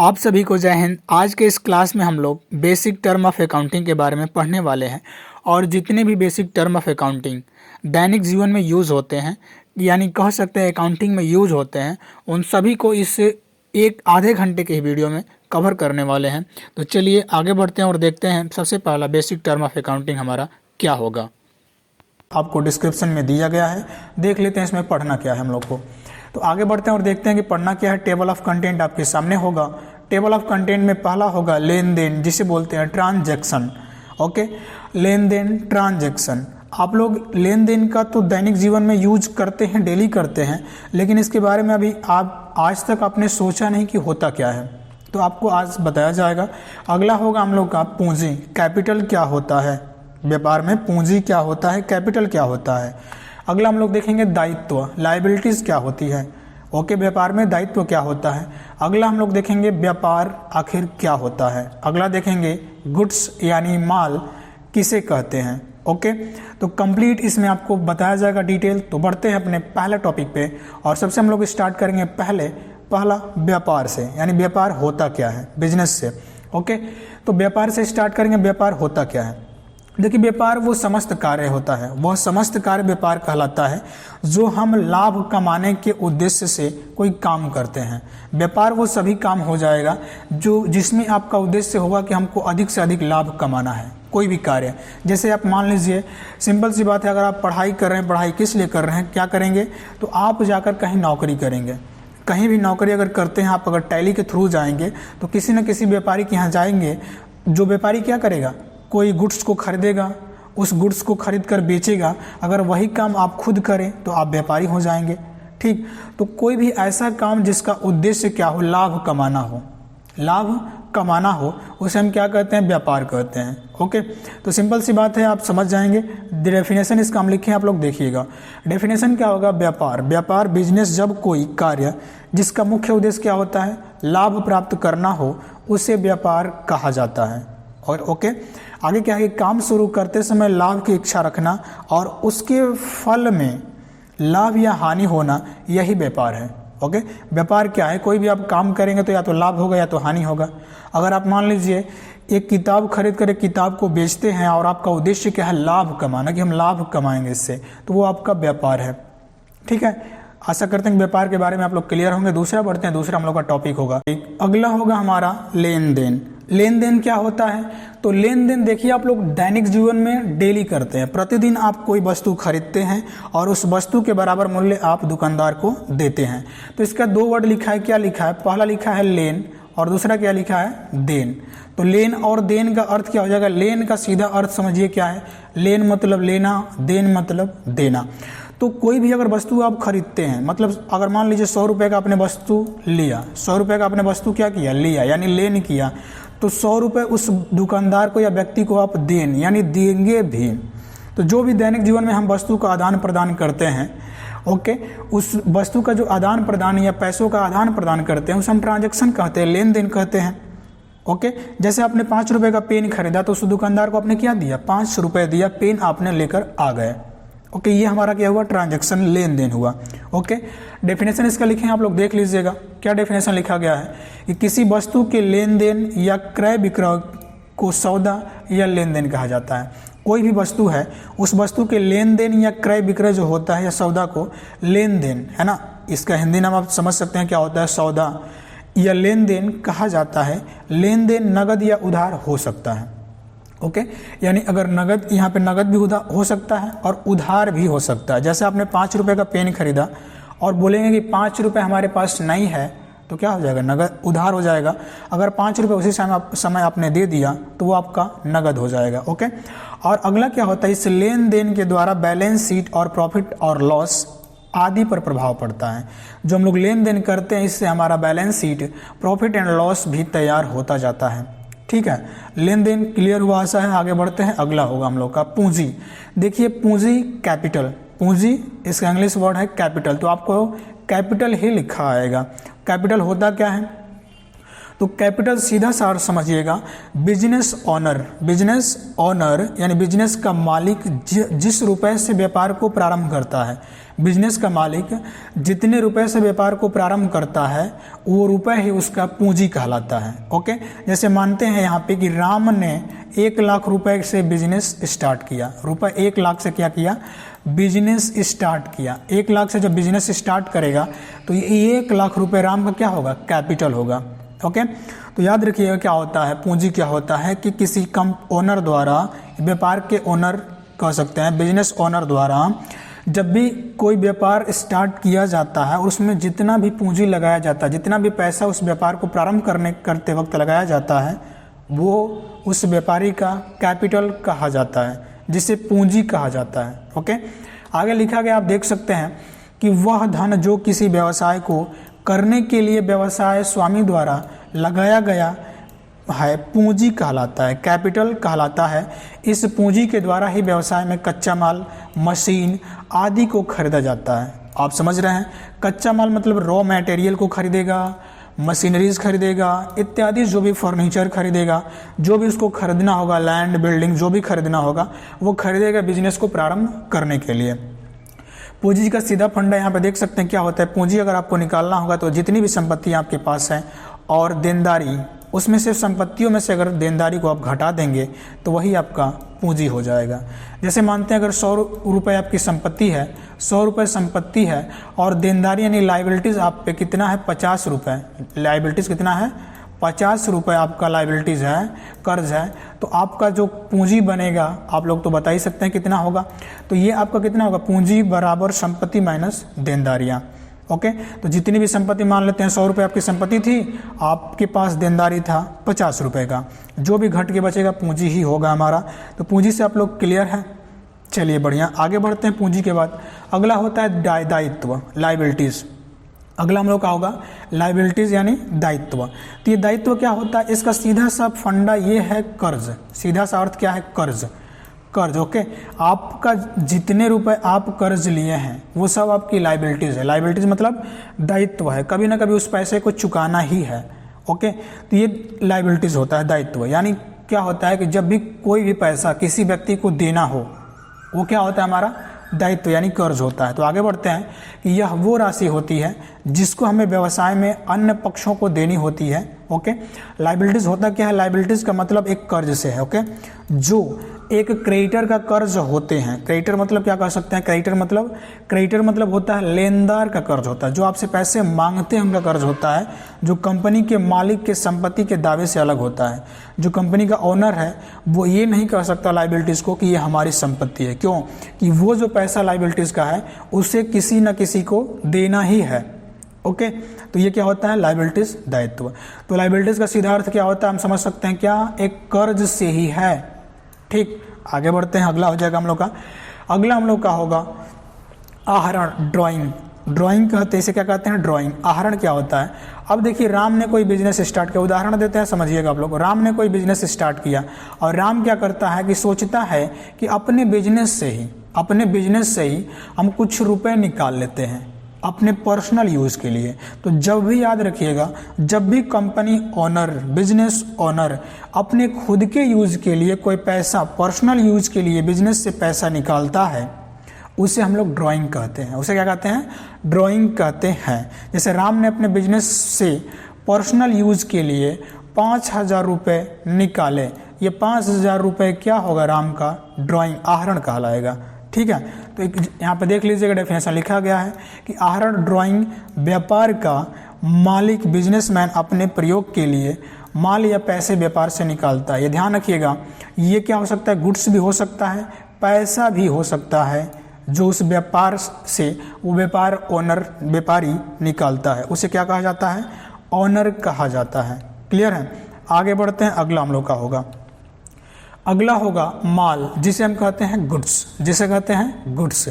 आप सभी को जय हिंद। आज के इस क्लास में हम लोग बेसिक टर्म ऑफ अकाउंटिंग के बारे में पढ़ने वाले हैं और जितने भी बेसिक टर्म ऑफ अकाउंटिंग दैनिक जीवन में यूज़ होते हैं, यानी कह सकते हैं अकाउंटिंग में यूज़ होते हैं, उन सभी को इस एक आधे घंटे के वीडियो में कवर करने वाले हैं। तो चलिए आगे बढ़ते हैं और देखते हैं सबसे पहला बेसिक टर्म ऑफ अकाउंटिंग हमारा क्या होगा। आपको डिस्क्रिप्शन में दिया गया है, देख लेते हैं इसमें पढ़ना क्या है हम लोग को। तो आगे बढ़ते हैं और देखते हैं कि पढ़ना क्या है। टेबल ऑफ कंटेंट आपके सामने होगा। टेबल ऑफ कंटेंट में पहला होगा लेन देन, जिसे बोलते हैं ट्रांजैक्शन। ओके, लेन देन ट्रांजैक्शन। आप लोग लेन देन का तो दैनिक जीवन में यूज करते हैं, डेली करते हैं, लेकिन इसके बारे में अभी आप आज तक आपने सोचा नहीं कि होता क्या है, तो आपको आज बताया जाएगा। अगला होगा हम लोग का पूंजी, कैपिटल क्या होता है, व्यापार में पूंजी क्या होता है, कैपिटल क्या होता है। अगला हम लोग देखेंगे दायित्व, लायबिलिटीज क्या होती है। ओके, व्यापार में दायित्व क्या होता है। अगला हम लोग देखेंगे व्यापार आखिर क्या होता है। अगला देखेंगे गुड्स यानी माल किसे कहते हैं। ओके, तो कंप्लीट इसमें आपको बताया जाएगा डिटेल। तो बढ़ते हैं अपने पहले टॉपिक पे और सबसे हम लोग स्टार्ट करेंगे पहला व्यापार से, यानी व्यापार होता क्या है, बिजनेस से। ओके, तो व्यापार से स्टार्ट करेंगे। व्यापार होता क्या है। देखिए, व्यापार वो समस्त कार्य होता है, वह समस्त कार्य व्यापार कहलाता है जो हम लाभ कमाने के उद्देश्य से कोई काम करते हैं। व्यापार वो सभी काम हो जाएगा जो जिसमें आपका उद्देश्य होगा कि हमको अधिक से अधिक लाभ कमाना है। कोई भी कार्य, जैसे आप मान लीजिए सिंपल सी बात है, अगर आप पढ़ाई कर रहे हैं, पढ़ाई किस लिए कर रहे हैं, क्या करेंगे, तो आप जाकर कहीं नौकरी करेंगे। कहीं भी नौकरी अगर करते हैं, आप अगर टैली के थ्रू जाएंगे तो किसी न किसी व्यापारी के यहाँ जाएंगे। जो व्यापारी क्या करेगा, कोई गुड्स को खरीदेगा, उस गुड्स को खरीद कर बेचेगा। अगर वही काम आप खुद करें तो आप व्यापारी हो जाएंगे। ठीक, तो कोई भी ऐसा काम जिसका उद्देश्य क्या हो, लाभ कमाना हो, लाभ कमाना हो, उसे हम क्या कहते हैं, व्यापार कहते हैं। ओके, तो सिंपल सी बात है, आप समझ जाएंगे। डेफिनेशन इसका हम लिखे, आप लोग देखिएगा। डेफिनेशन क्या होगा, व्यापार, व्यापार बिजनेस जब कोई कार्य जिसका मुख्य उद्देश्य क्या होता है, लाभ प्राप्त करना हो, उसे व्यापार कहा जाता है। और ओके, आगे क्या है, काम शुरू करते समय लाभ की इच्छा रखना और उसके फल में लाभ या हानि होना, यही व्यापार है। ओके, व्यापार क्या है, कोई भी आप काम करेंगे तो या तो लाभ होगा या तो हानि होगा। अगर आप मान लीजिए एक किताब खरीद कर एक किताब को बेचते हैं और आपका उद्देश्य क्या है, लाभ कमाना, कि हम लाभ कमाएंगे इससे, तो वो आपका व्यापार है। ठीक है, आशा करते हैं कि व्यापार के बारे में आप लोग क्लियर होंगे। दूसरा बढ़ते हैं, दूसरा हम लोग का टॉपिक होगा, अगला होगा हमारा लेन देन। लेन देन क्या होता है, तो लेन देन देखिए आप लोग दैनिक जीवन में डेली करते हैं। प्रतिदिन आप कोई वस्तु खरीदते हैं और उस वस्तु के बराबर मूल्य आप दुकानदार को देते हैं। तो इसका दो वर्ड लिखा है, क्या लिखा है, पहला लिखा है लेन और दूसरा क्या लिखा है, देन। तो लेन और देन का अर्थ क्या हो जाएगा, लेन का सीधा अर्थ समझिए क्या है, लेन मतलब लेना, देन मतलब देना। तो कोई भी अगर वस्तु आप खरीदते हैं, मतलब अगर मान लीजिए 100 रुपये का आपने वस्तु लिया, 100 रुपये का आपने वस्तु क्या किया, लिया, यानी लेन किया, तो 100 रुपये उस दुकानदार को या व्यक्ति को आप देन यानी देंगे भी। तो जो भी दैनिक जीवन में हम वस्तु का आदान प्रदान करते हैं, ओके, उस वस्तु का जो आदान प्रदान या पैसों का आदान प्रदान करते हैं, उसे हम ट्रांजैक्शन कहते हैं, लेन देन कहते हैं। ओके, जैसे आपने 5 रुपये का पेन खरीदा तो उस दुकानदार को आपने क्या दिया, 5 रुपये दिया, पेन आपने लेकर आ गए। ओके, ये हमारा क्या हुआ, ट्रांजैक्शन, लेन देन हुआ। ओके, डेफिनेशन इसका लिखे हैं, आप लोग देख लीजिएगा। क्या डेफिनेशन लिखा गया है कि किसी वस्तु के लेन देन या क्रय विक्रय को सौदा या लेन देन कहा जाता है। कोई भी वस्तु है, उस वस्तु के लेन देन या क्रय विक्रय जो होता है या सौदा को लेन देन, है ना, इसका हिंदी नाम आप समझ सकते हैं क्या होता है, सौदा या लेन देन कहा जाता है। लेन देन नगद या उधार हो सकता है। ओके, यानी अगर नगद, यहाँ पे नगद भी उधार हो सकता है और उधार भी हो सकता है। जैसे आपने 5 रुपये का पेन खरीदा और बोलेंगे कि 5 रुपये हमारे पास नहीं है, तो क्या हो जाएगा, नगद, उधार हो जाएगा। अगर 5 रुपये उसी समय आपने दे दिया तो वो आपका नगद हो जाएगा। ओके, और अगला क्या होता है, इस लेन देन के द्वारा बैलेंस शीट और प्रॉफिट और लॉस आदि पर प्रभाव पड़ता है। जो हम लोग लेन देन करते हैं, इससे हमारा balance sheet, profit and loss भी तैयार होता जाता है। ठीक है, लेन देन क्लियर हुआ ऐसा है। आगे बढ़ते हैं, अगला होगा हम लोग का पूंजी। देखिए पूंजी, कैपिटल, पूंजी इसका इंग्लिश वर्ड है कैपिटल, तो आपको कैपिटल ही लिखा आएगा। कैपिटल होता क्या है, तो कैपिटल सीधा सा अर्थ समझिएगा, बिजनेस ओनर यानी बिजनेस का मालिक जिस रुपए से व्यापार को प्रारंभ करता है, बिजनेस का मालिक जितने रुपए से व्यापार को प्रारंभ करता है वो रुपए ही उसका पूंजी कहलाता है। ओके, जैसे मानते हैं यहाँ पे कि राम ने 1 लाख रुपए से बिजनेस स्टार्ट किया, रुपए 1 लाख से क्या किया, बिजनेस स्टार्ट किया। 1 लाख से जब बिजनेस स्टार्ट करेगा तो ये 1 लाख रुपए राम का क्या होगा, कैपिटल होगा। ओके, तो याद रखिएगा क्या होता है, पूंजी क्या होता है कि किसी ओनर द्वारा, व्यापार के ओनर कह सकते हैं, बिजनेस ओनर द्वारा जब भी कोई व्यापार स्टार्ट किया जाता है उसमें जितना भी पूंजी लगाया जाता है, जितना भी पैसा उस व्यापार को प्रारंभ करते वक्त लगाया जाता है वो उस व्यापारी का कैपिटल कहा जाता है, जिसे पूंजी कहा जाता है। ओके, आगे लिखा गया आप देख सकते हैं कि वह धन जो किसी व्यवसाय को करने के लिए व्यवसाय स्वामी द्वारा लगाया गया है पूंजी कहलाता है, कैपिटल कहलाता है। इस पूंजी के द्वारा ही व्यवसाय में कच्चा माल, मशीन आदि को खरीदा जाता है। आप समझ रहे हैं, कच्चा माल मतलब रॉ मटेरियल को खरीदेगा, मशीनरीज खरीदेगा इत्यादि, जो भी फर्नीचर खरीदेगा, जो भी उसको खरीदना होगा, लैंड बिल्डिंग जो भी खरीदना होगा वो खरीदेगा बिजनेस को प्रारंभ करने के लिए। पूंजी का सीधा फंडा यहाँ पे देख सकते हैं क्या होता है। पूंजी अगर आपको निकालना होगा तो जितनी भी संपत्ति आपके पास है और देनदारी, उसमें से संपत्तियों में से अगर देनदारी को आप घटा देंगे तो वही आपका पूंजी हो जाएगा। जैसे मानते हैं अगर 100 रुपये आपकी संपत्ति है, 100 रुपये संपत्ति है और देनदारी यानी लाइबिलिटीज़ आप पे कितना है, 50 रुपये। लाइबिलिटीज़ कितना है, 50 रुपये आपका लाइबिलिटीज़ है, कर्ज है। तो आपका जो पूंजी बनेगा आप लोग तो बता ही सकते हैं कितना होगा। तो ये आपका कितना होगा, पूंजी बराबर संपत्ति माइनस देनदारियाँ। ओके, तो जितनी भी संपत्ति मान लेते हैं 100 रुपये आपकी संपत्ति थी, आपके पास देनदारी था 50 रुपये का, जो भी घट के बचेगा पूंजी ही होगा हमारा। तो पूंजी से आप लोग क्लियर है। चलिए बढ़िया, आगे बढ़ते हैं। पूंजी के बाद अगला होता है दायित्व, लाइबिलिटीज़। अगला हम लोग का होगा लाइबिलिटीज़ यानी दायित्व। तो ये दायित्व क्या होता है, इसका सीधा सा फंडा ये है कर्ज। सीधा सा अर्थ क्या है, कर्ज। कर्ज ओके, आपका जितने रुपए आप कर्ज लिए हैं वो सब आपकी लाइबिलिटीज़ है। लाइबिलिटीज़ मतलब दायित्व है, कभी ना कभी उस पैसे को चुकाना ही है। ओके, तो ये लाइबिलिटीज़ होता है, दायित्व। यानी क्या होता है कि जब भी कोई भी पैसा किसी व्यक्ति को देना हो वो क्या होता है, हमारा दायित्व यानी कर्ज होता है। तो आगे बढ़ते हैं कि यह वो राशि होती है जिसको हमें व्यवसाय में अन्य पक्षों को देनी होती है। ओके, लाइबिलिटीज़ होता क्या है, लाइबिलिटीज़ का मतलब एक कर्ज से है। ओके, जो एक क्रेडिटर का कर्ज होते हैं। क्रेडिटर मतलब क्या कह सकते हैं, क्रेडिटर मतलब होता है लेनदार का कर्ज होता है, जो आपसे पैसे मांगते हैं उनका कर्ज होता है, जो कंपनी के मालिक के संपत्ति के दावे से अलग होता है। जो कंपनी का ओनर है वो ये नहीं कह सकता लाइबिलिटीज़ को कि ये हमारी संपत्ति है, क्यों कि वो जो पैसा लाइबिलिटीज़ का है उसे किसी न किसी को देना ही है। ओके, तो ये क्या होता है, लाइबिलिटीज़ दायित्व। तो लाइबिलिटीज़ का सीधा अर्थ क्या होता है, हम समझ सकते हैं क्या, एक कर्ज से ही है। ठीक, आगे बढ़ते हैं। अगला हो जाएगा हम लोग का, अगला हम लोग का होगा आहरण, ड्राइंग। ड्राइंग कहते हैं, इसे क्या कहते हैं, ड्राइंग। आहरण क्या होता है, अब देखिए राम ने कोई बिजनेस स्टार्ट किया, उदाहरण देते हैं समझिएगा आप लोग। राम ने कोई बिजनेस स्टार्ट किया और राम क्या करता है कि सोचता है कि अपने बिजनेस से ही हम कुछ रुपए निकाल लेते हैं अपने पर्सनल यूज़ के लिए। तो जब भी याद रखिएगा, जब भी कंपनी ओनर, बिजनेस ओनर अपने खुद के यूज़ के लिए कोई पैसा, पर्सनल यूज़ के लिए बिजनेस से पैसा निकालता है उसे हम लोग ड्राइंग कहते हैं। उसे क्या कहते हैं, ड्राइंग कहते हैं। जैसे राम ने अपने बिजनेस से पर्सनल यूज़ के लिए 5,000 रुपये निकाले, ये 5,000 रुपये क्या होगा, राम का ड्राइंग, आहरण कहलाएगा। ठीक है, तो यहाँ पे देख लीजिएगा डेफिनेशन लिखा गया है कि आहरण ड्राइंग व्यापार का मालिक बिजनेसमैन अपने प्रयोग के लिए माल या पैसे व्यापार से निकालता है। ये ध्यान रखिएगा, ये क्या हो सकता है, गुड्स भी हो सकता है, पैसा भी हो सकता है, जो उस व्यापार से वो व्यापारी निकालता है, उसे क्या कहा जाता है, ऑनर कहा जाता है। क्लियर है, आगे बढ़ते हैं। अगला हम लोग का होगा, अगला होगा माल, जिसे हम कहते हैं गुड्स।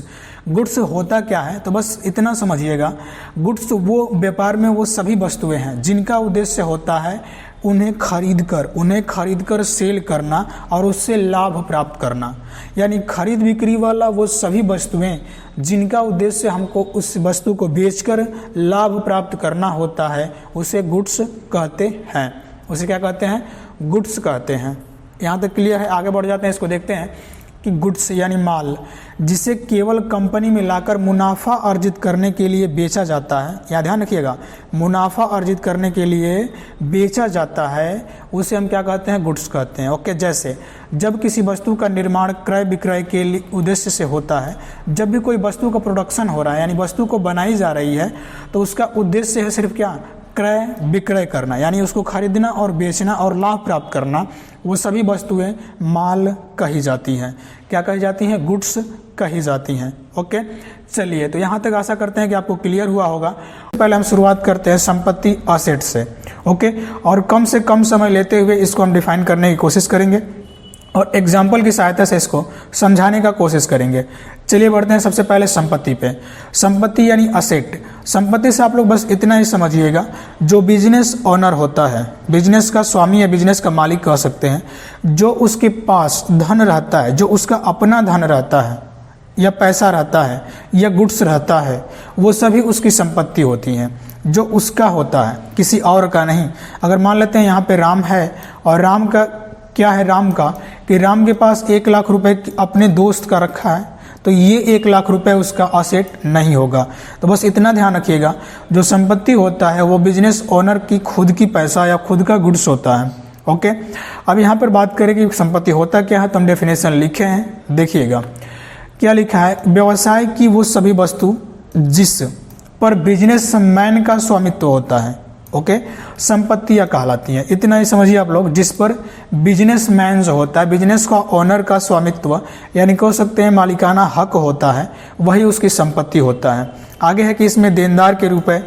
गुड्स होता क्या है, तो बस इतना समझिएगा, गुड्स वो व्यापार में वो सभी वस्तुएं हैं जिनका उद्देश्य होता है उन्हें खरीद कर सेल करना और उससे लाभ प्राप्त करना। यानी खरीद बिक्री वाला वो सभी वस्तुएं जिनका उद्देश्य हमको उस वस्तु को बेचकर लाभ प्राप्त करना होता है, उसे गुड्स कहते हैं। उसे क्या कहते हैं? गुड्स कहते हैं। यहाँ तक क्लियर है? आगे बढ़ जाते हैं, इसको देखते हैं कि गुड्स यानी माल, जिसे केवल कंपनी में लाकर मुनाफा अर्जित करने के लिए बेचा जाता है। यहाँ ध्यान रखिएगा, मुनाफा अर्जित करने के लिए बेचा जाता है, उसे हम क्या कहते हैं? गुड्स कहते हैं। ओके, जैसे जब किसी वस्तु का निर्माण क्रय विक्रय के लिए उद्देश्य से होता है, जब भी कोई वस्तु का प्रोडक्शन हो रहा है यानी वस्तु को बनाई जा रही है, तो उसका उद्देश्य है सिर्फ क्या? क्रय विक्रय करना, यानी उसको खरीदना और बेचना और लाभ प्राप्त करना। वो सभी वस्तुएं माल कही जाती हैं। क्या कही जाती हैं? गुड्स कही जाती हैं। ओके, चलिए, तो यहाँ तक आशा करते हैं कि आपको क्लियर हुआ होगा। पहले हम शुरुआत करते हैं संपत्ति असेट से। ओके, और कम से कम समय लेते हुए इसको हम डिफाइन करने की कोशिश करेंगे और एग्जाम्पल की सहायता से इसको समझाने का कोशिश करेंगे। चलिए बढ़ते हैं सबसे पहले संपत्ति पे। संपत्ति यानी असेट। संपत्ति से आप लोग बस इतना ही समझिएगा, जो बिजनेस ओनर होता है, बिजनेस का स्वामी या बिजनेस का मालिक कह सकते हैं, जो उसके पास धन रहता है, जो उसका अपना धन रहता है या पैसा रहता है या गुड्स रहता है, वो सभी उसकी संपत्ति होती हैं, जो उसका होता है, किसी और का नहीं। अगर मान लेते हैं यहाँ पे राम है और राम का क्या है? राम का कि राम के पास 1 लाख रुपए अपने दोस्त का रखा है, तो ये 1 लाख रुपए उसका असेट नहीं होगा। तो बस इतना ध्यान रखिएगा, जो संपत्ति होता है वो बिजनेस ओनर की खुद की पैसा या खुद का गुड्स होता है। ओके, अब यहाँ पर बात करें कि संपत्ति होता क्या है, तो हम डेफिनेशन लिखे हैं, देखिएगा क्या लिखा है। व्यवसाय की वो सभी वस्तु जिस पर बिजनेसमैन का स्वामित्व होता है, ओके, संपत्तियां कहलाती हैं। इतना ही समझिए आप लोग, जिस पर बिजनेसमैन जो होता है, बिजनेस का ओनर का स्वामित्व यानी कह सकते हैं मालिकाना हक होता है, वही उसकी संपत्ति होता है। आगे है कि इसमें देनदार के रुपए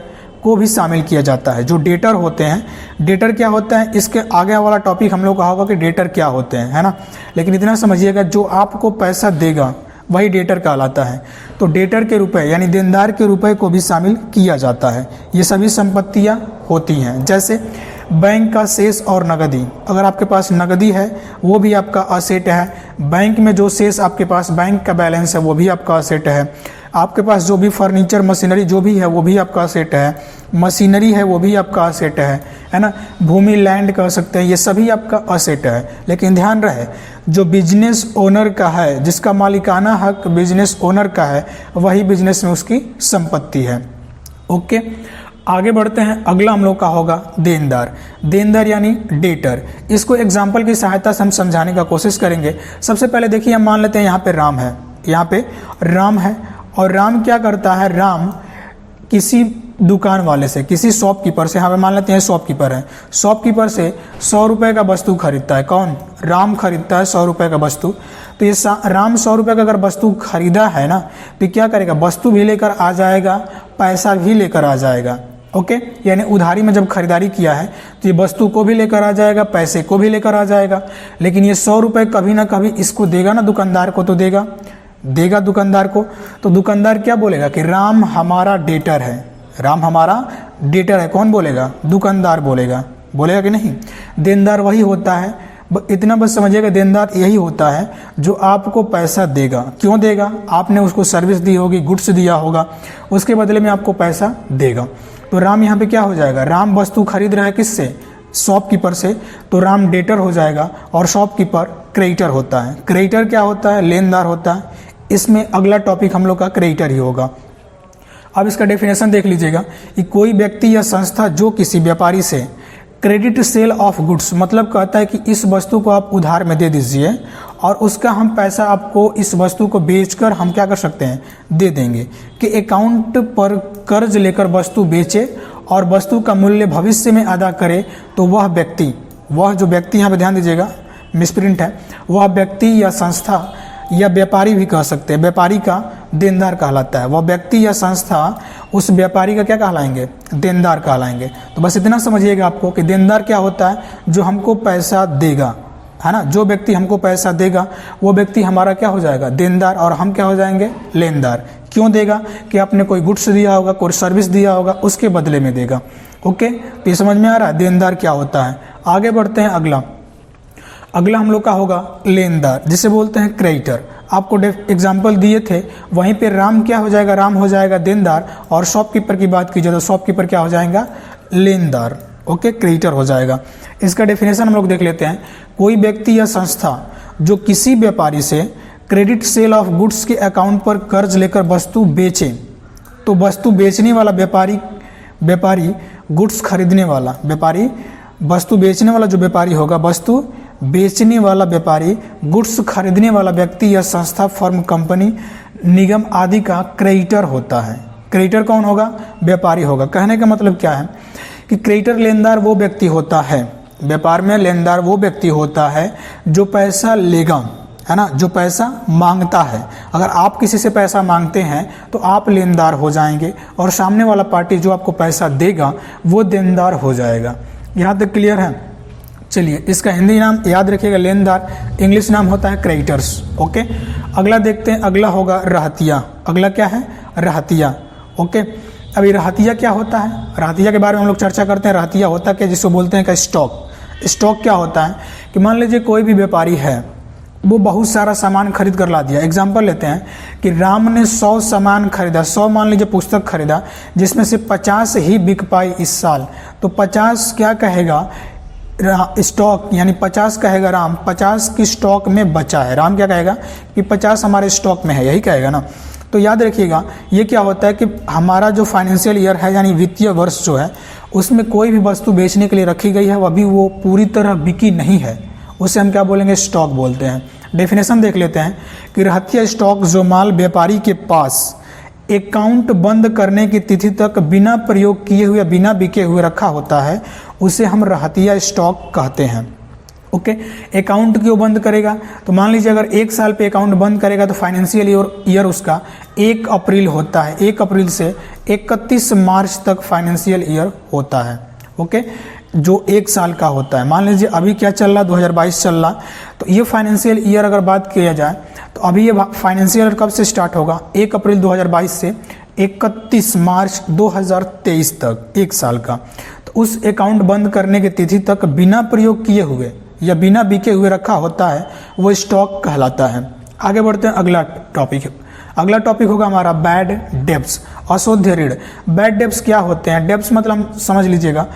को भी शामिल किया जाता है। जो डेटर होते हैं, डेटर क्या होता है, इसके आगे वाला टॉपिक हम लोग कहा होगा कि डेटर क्या होते हैं, है ना। लेकिन इतना समझिएगा, जो आपको पैसा देगा वही डेटर कहलाता है। तो डेटर के रुपए यानी देनदार के रुपए को भी शामिल किया जाता है। ये सभी संपत्तियां होती हैं। जैसे बैंक का शेष और नगदी, अगर आपके पास नगदी है वो भी आपका असेट है। बैंक में जो शेष आपके पास बैंक का बैलेंस है वो भी आपका असेट है। आपके पास जो भी फर्नीचर मशीनरी जो भी है वो भी आपका असेट है। मशीनरी है वो भी आपका असेट है ना। भूमि लैंड कह सकते हैं, ये सभी आपका असेट है। लेकिन ध्यान रहे, जो बिजनेस ओनर का है, जिसका मालिकाना हक बिजनेस ओनर का है, वही बिजनेस में उसकी संपत्ति है। ओके, आगे बढ़ते हैं। अगला हम लोग का होगा देनदार। देनदार यानी डेटर। इसको एग्जाम्पल की सहायता से हम समझाने का कोशिश करेंगे। सबसे पहले देखिए, हम मान लेते हैं यहाँ पे राम है, यहाँ पे राम है और राम क्या करता है, राम किसी दुकान वाले से, किसी शॉपकीपर से, यहाँ पे मान लेते हैं शॉपकीपर है, शॉपकीपर से 100 रुपये का वस्तु खरीदता है। कौन? राम खरीदता है 100 रुपये का वस्तु। तो ये राम 100 रुपये का अगर वस्तु खरीदा है ना, तो क्या करेगा, वस्तु भी लेकर आ जाएगा, पैसा भी लेकर आ जाएगा। ओके, यानी उधारी में जब खरीदारी किया है तो ये वस्तु को भी लेकर आ जाएगा, पैसे को भी लेकर आ जाएगा। लेकिन ये 100 रुपये कभी ना कभी इसको देगा ना, दुकानदार को तो देगा दुकानदार को। तो दुकानदार क्या बोलेगा कि राम हमारा डेटर है, राम हमारा डेटर है। कौन बोलेगा? दुकानदार बोलेगा कि नहीं? देनदार वही होता है, इतना बस समझिएगा, देनदार यही होता है जो आपको पैसा देगा। क्यों देगा? आपने उसको सर्विस दी होगी, गुड्स दिया होगा, उसके बदले में आपको पैसा देगा। तो राम यहाँ पे क्या हो जाएगा, राम वस्तु खरीद रहा है किससे? शॉपकीपर से, तो राम डेटर हो जाएगा और शॉपकीपर क्रेडिटर होता है। क्रेडिटर क्या होता है? लेनदार होता है। इसमें अगला टॉपिक हम लोग का क्रेडिटर ही होगा। अब इसका डेफिनेशन देख लीजिएगा कि कोई व्यक्ति या संस्था जो किसी व्यापारी से क्रेडिट सेल ऑफ गुड्स, मतलब कहता है कि इस वस्तु को आप उधार में दे दीजिए और उसका हम पैसा आपको इस वस्तु को बेचकर हम क्या कर सकते हैं, दे देंगे, कि अकाउंट पर कर्ज लेकर वस्तु बेचे और वस्तु का मूल्य भविष्य में अदा करे, तो वह व्यक्ति, वह जो व्यक्ति, यहाँ पे ध्यान दीजिएगा मिसप्रिंट है, वह व्यक्ति या संस्था या व्यापारी भी कह सकते हैं, व्यापारी का देनदार कहलाता है। वह व्यक्ति या संस्था उस व्यापारी का क्या कहलाएंगे? देनदार कहलाएंगे। तो बस इतना समझिएगा आपको कि देनदार क्या होता है, जो हमको पैसा देगा, है ना। जो व्यक्ति हमको पैसा देगा वो व्यक्ति हमारा क्या हो जाएगा? देनदार, और हम क्या हो जाएंगे? लेनदार। क्यों देगा? कि आपने कोई गुड्स दिया होगा, कोई सर्विस दिया होगा, उसके बदले में देगा। ओके, तो ये समझ में आ रहा है देनदार क्या होता है। आगे बढ़ते हैं अगला हम लोग का होगा लेनदार, जिसे बोलते हैं क्रेडिटर। आपको एग्जाम्पल दिए थे, वहीं पे राम क्या हो जाएगा, राम हो जाएगा देनदार, और शॉपकीपर की बात कीजिए तो शॉपकीपर क्या हो जाएगा, लेनदार। ओके, क्रेडिटर हो जाएगा। इसका डेफिनेशन हम लोग देख लेते हैं। कोई व्यक्ति या संस्था जो किसी व्यापारी से क्रेडिट सेल ऑफ गुड्स के अकाउंट पर कर्ज लेकर वस्तु बेचे, तो वस्तु बेचने वाला व्यापारी गुड्स खरीदने वाला व्यापारी, वस्तु बेचने वाला जो व्यापारी होगा, वस्तु बेचने वाला व्यापारी गुड्स खरीदने वाला व्यक्ति या संस्था, फर्म, कंपनी, निगम आदि का क्रेडिटर होता है। क्रेडिटर कौन होगा, व्यापारी होगा। कहने का मतलब क्या है कि क्रेडिटर लेनदार वो व्यक्ति होता है, व्यापार में लेनदार वो व्यक्ति होता है जो पैसा लेगा, है ना, जो पैसा मांगता है। अगर आप किसी से पैसा मांगते हैं तो आप लेनदार हो जाएंगे, और सामने वाला पार्टी जो आपको पैसा देगा वो देनदार हो जाएगा। यहाँ तक क्लियर है। चलिए, इसका हिंदी नाम याद रखिएगा लेनदार, इंग्लिश नाम होता है क्रेडिटर्स। ओके, अगला देखते हैं। अगला होगा रहतिया। अगला क्या है, रहतिया। ओके, अभी रहतिया क्या होता है, रहतिया के बारे में हम लोग चर्चा करते हैं। रहतिया होता क्या, जिसको बोलते हैं का स्टॉक। स्टॉक क्या होता है कि मान लीजिए कोई भी व्यापारी है, वो बहुत सारा सामान खरीद कर ला दिया। एग्जाम्पल लेते हैं कि राम ने 100 सामान खरीदा, 100 मान लीजिए पुस्तक खरीदा, जिसमें से 50 ही बिक पाई इस साल, तो 50 क्या कहेगा, स्टॉक, यानी 50 कहेगा राम, 50 की स्टॉक में बचा है। राम क्या कहेगा कि 50 हमारे स्टॉक में है, यही कहेगा ना। तो याद रखिएगा, ये क्या होता है कि हमारा जो फाइनेंशियल ईयर है, यानी वित्तीय वर्ष जो है, उसमें कोई भी वस्तु बेचने के लिए रखी गई है, अभी वो पूरी तरह बिकी नहीं है, उसे हम क्या बोलेंगे, स्टॉक बोलते हैं। डेफिनेशन देख लेते हैं कि रहतिया स्टॉक जो माल व्यापारी के पास अकाउंट बंद करने की तिथि तक बिना प्रयोग किए हुए, बिना बिके हुए रखा होता है, उसे हम रहतिया स्टॉक कहते हैं। ओके, अकाउंट क्यों बंद करेगा, तो मान लीजिए अगर 1 साल पे अकाउंट बंद करेगा तो फाइनेंशियल ईयर उसका 1 अप्रैल होता है, 1 अप्रैल से 31 मार्च तक फाइनेंशियल ईयर होता है। ओके, जो 1 साल का होता है। मान लीजिए अभी क्या चल रहा, 2022 चल रहा, तो ये फाइनेंशियल ईयर अगर बात किया जाए तो अभी ये फाइनेंशियल ईयर कब से स्टार्ट होगा, 1 अप्रैल 2022 से 31 मार्च 2023 तक, 1 साल का। तो उस अकाउंट बंद करने की तिथि तक बिना प्रयोग किए हुए या बिना बिके हुए रखा होता है, वो स्टॉक कहलाता है। आगे बढ़ते हैं, अगला टॉपिक होगा हमारा बैड डेब्ट्स, अशुद्ध ऋण। बैड डेब्ट्स क्या होते हैं, डेब्ट्स मतलब समझ लीजिएगा,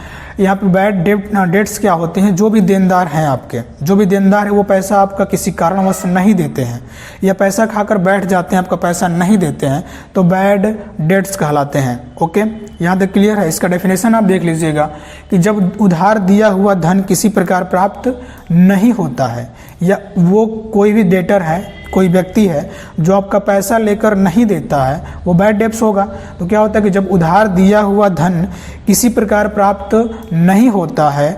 यहाँ पे बैड डेट्स क्या होते हैं, जो भी देनदार हैं आपके, जो भी देनदार है वो पैसा आपका किसी कारणवश नहीं देते हैं, या पैसा खाकर बैठ जाते हैं, आपका पैसा नहीं देते हैं, तो बैड डेट्स कहलाते हैं। ओके, यहाँ तक क्लियर है। इसका डेफिनेशन आप देख लीजिएगा कि जब उधार दिया हुआ धन किसी प्रकार प्राप्त नहीं होता है, या वो कोई भी डेटर है, कोई व्यक्ति है जो आपका पैसा लेकर नहीं देता है, वो बैड डेब्ट्स होगा। तो क्या होता है कि जब उधार दिया हुआ धन किसी प्रकार प्राप्त नहीं होता है,